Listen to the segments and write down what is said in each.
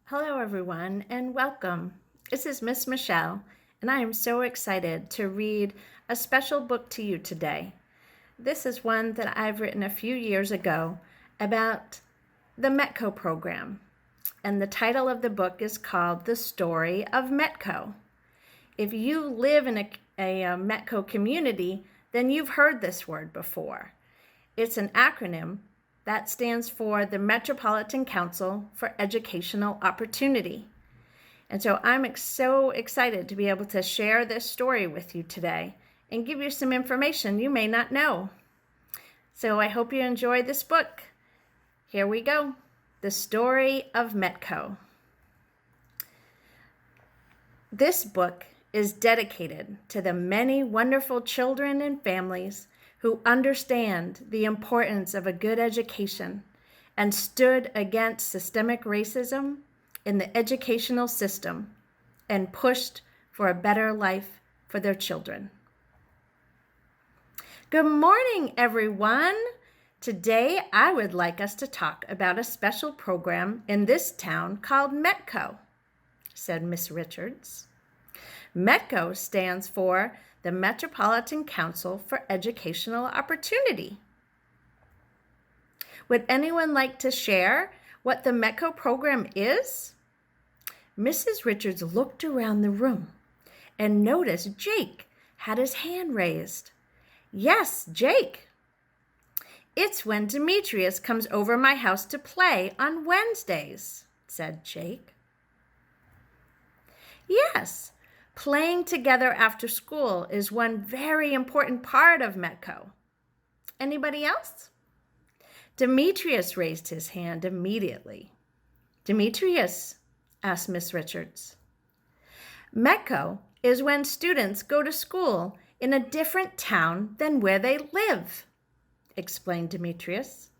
Hello, everyone, and welcome. This is Miss Michelle, and I am so excited to read a special book to you today. This is one that I've written a few years ago about the METCO program, and the title of the book is called The Story of METCO. If you live in a METCO community, then you've heard this word before. It's an acronym that stands for the Metropolitan Council for Educational Opportunity. And so I'm so excited to be able to share this story with you today and give you some information you may not know. So I hope you enjoy this book. Here we go. The Story of METCO. This book is dedicated to the many wonderful children and families who understand the importance of a good education and stood against systemic racism in the educational system and pushed for a better life for their children. Good morning, everyone. Today, I would like us to talk about a special program in this town called METCO, said Miss Richards. METCO stands for the Metropolitan Council for Educational Opportunity. Would anyone like to share what the METCO program is? Mrs. Richards looked around the room and noticed Jake had his hand raised. Yes, Jake. It's when Demetrius comes over my house to play on Wednesdays, said Jake. Yes. Playing together after school is one very important part of METCO. Anybody else? Demetrius raised his hand immediately. Demetrius, asked Miss Richards. METCO is when students go to school in a different town than where they live, explained Demetrius.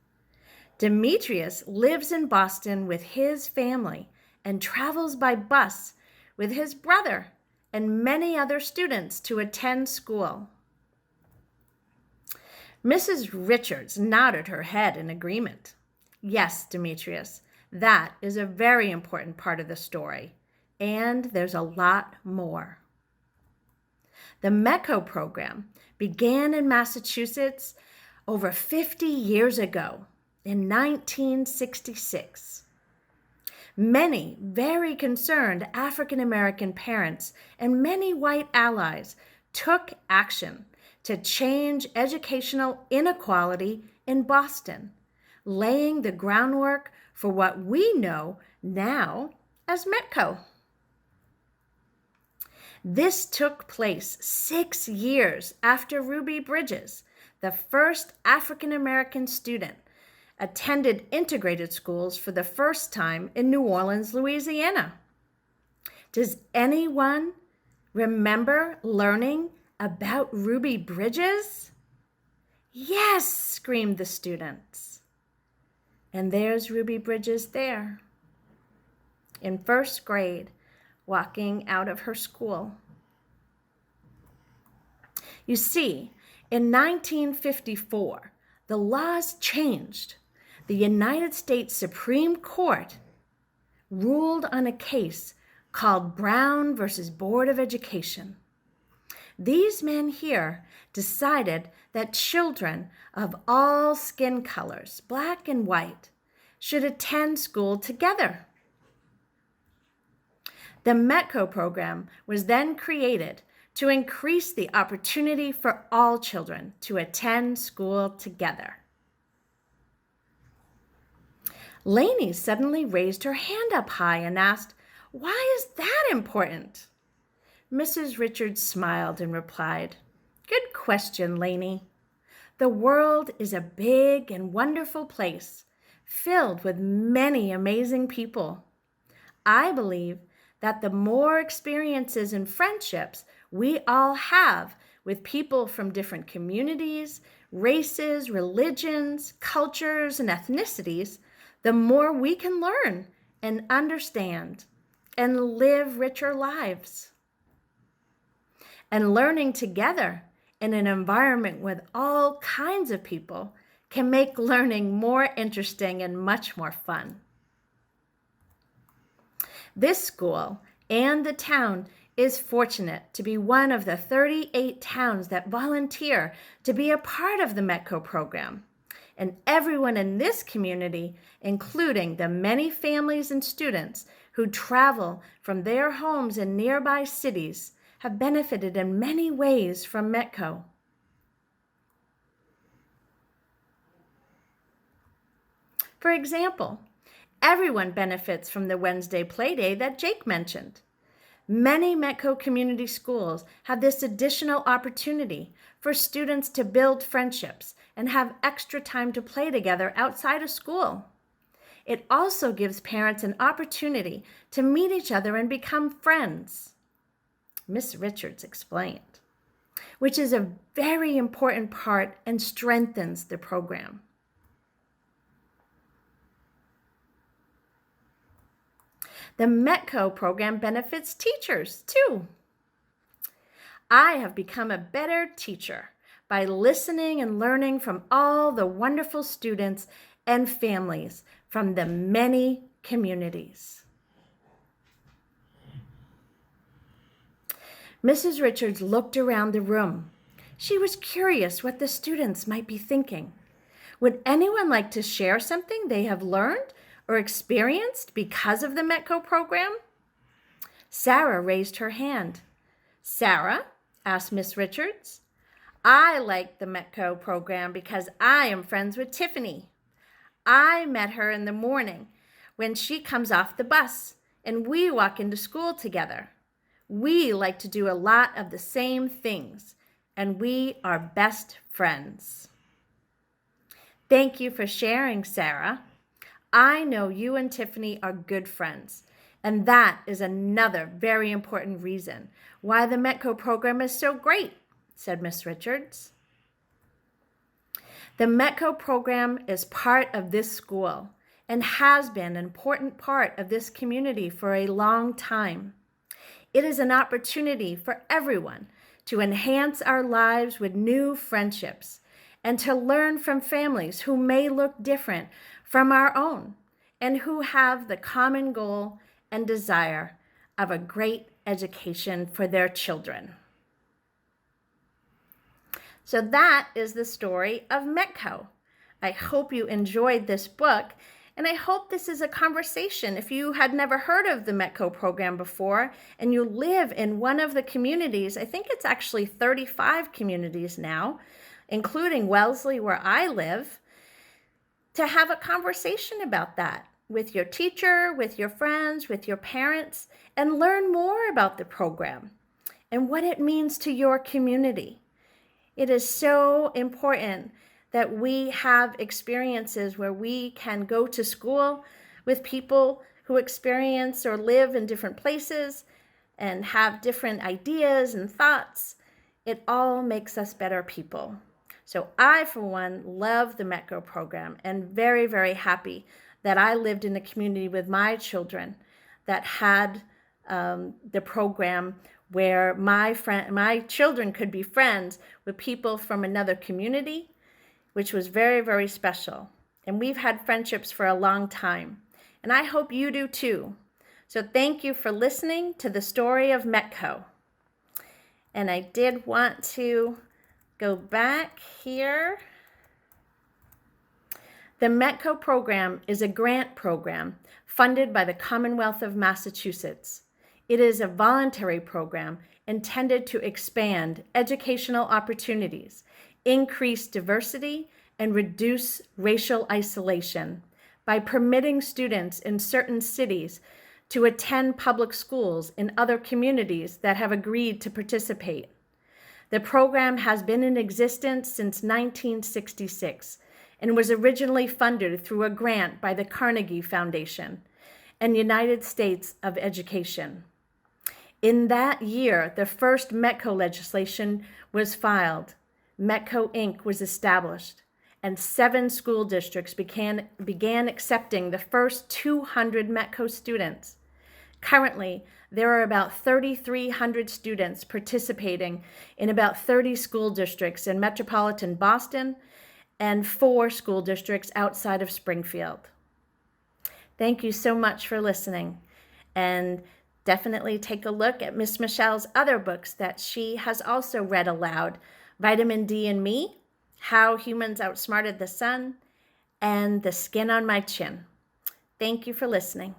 Demetrius lives in Boston with his family and travels by bus with his brother and many other students to attend school. Mrs. Richards nodded her head in agreement. Yes, Demetrius, that is a very important part of the story, and there's a lot more. The METCO program began in Massachusetts over 50 years ago in 1966. Many very concerned African American parents and many white allies took action to change educational inequality in Boston, laying the groundwork for what we know now as METCO. This took place 6 years after Ruby Bridges, the first African American student, attended integrated schools for the first time in New Orleans, Louisiana. Does anyone remember learning about Ruby Bridges? Yes, screamed the students. And there's Ruby Bridges there, in first grade, walking out of her school. You see, in 1954, the laws changed. The United States Supreme Court ruled on a case called Brown versus Board of Education. These men here decided that children of all skin colors, black and white, should attend school together. The METCO program was then created to increase the opportunity for all children to attend school together. Lainey suddenly raised her hand up high and asked, "Why is that important?" Mrs. Richards smiled and replied, "Good question, Lainey. The world is a big and wonderful place, filled with many amazing people. I believe that the more experiences and friendships we all have with people from different communities, races, religions, cultures, and ethnicities, the more we can learn and understand and live richer lives. And learning together in an environment with all kinds of people can make learning more interesting and much more fun." This school and the town is fortunate to be one of the 38 towns that volunteer to be a part of the METCO program. And everyone in this community, including the many families and students who travel from their homes in nearby cities, have benefited in many ways from METCO. For example, everyone benefits from the Wednesday Playday that Jake mentioned. Many METCO community schools have this additional opportunity for students to build friendships and have extra time to play together outside of school. It also gives parents an opportunity to meet each other and become friends, Miss Richards explained, which is a very important part and strengthens the program. The METCO program benefits teachers too. I have become a better teacher by listening and learning from all the wonderful students and families from the many communities. Mrs. Richards looked around the room. She was curious what the students might be thinking. Would anyone like to share something they have learned or experienced because of the METCO program? Sara raised her hand. Sara, asked Miss Richards. I like the METCO program because I am friends with Tiffany. I met her in the morning when she comes off the bus and we walk into school together. We like to do a lot of the same things and we are best friends. Thank you for sharing, Sara. I know you and Tiffany are good friends, and that is another very important reason why the METCO program is so great, said Miss Richards. The METCO program is part of this school and has been an important part of this community for a long time. It is an opportunity for everyone to enhance our lives with new friendships and to learn from families who may look different from our own and who have the common goal and desire of a great education for their children. So that is the story of METCO. I hope you enjoyed this book, and I hope this is a conversation. If you had never heard of the METCO program before and you live in one of the communities, I think it's actually 35 communities now, including Wellesley where I live, to have a conversation about that with your teacher, with your friends, with your parents, and learn more about the program and what it means to your community. It is so important that we have experiences where we can go to school with people who experience or live in different places and have different ideas and thoughts. It all makes us better people. So I, for one, love the METCO program and very, very happy that I lived in a community with my children that had the program where my children could be friends with people from another community, which was very, very special. And we've had friendships for a long time. And I hope you do too. So thank you for listening to the story of METCO. And I did want to go back here. The METCO program is a grant program funded by the Commonwealth of Massachusetts. It is a voluntary program intended to expand educational opportunities, increase diversity, and reduce racial isolation by permitting students in certain cities to attend public schools in other communities that have agreed to participate. The program has been in existence since 1966 and was originally funded through a grant by the Carnegie Foundation and United States of Education. In that year, the first METCO legislation was filed. METCO Inc. was established, and 7 school districts began accepting the first 200 METCO students. Currently, there are about 3,300 students participating in about 30 school districts in metropolitan Boston and 4 school districts outside of Springfield. Thank you so much for listening. And definitely take a look at Miss Michelle's other books that she has also read aloud: Vitamin D and Me, How Humans Outsmarted the Sun, and The Skin on My Chin. Thank you for listening.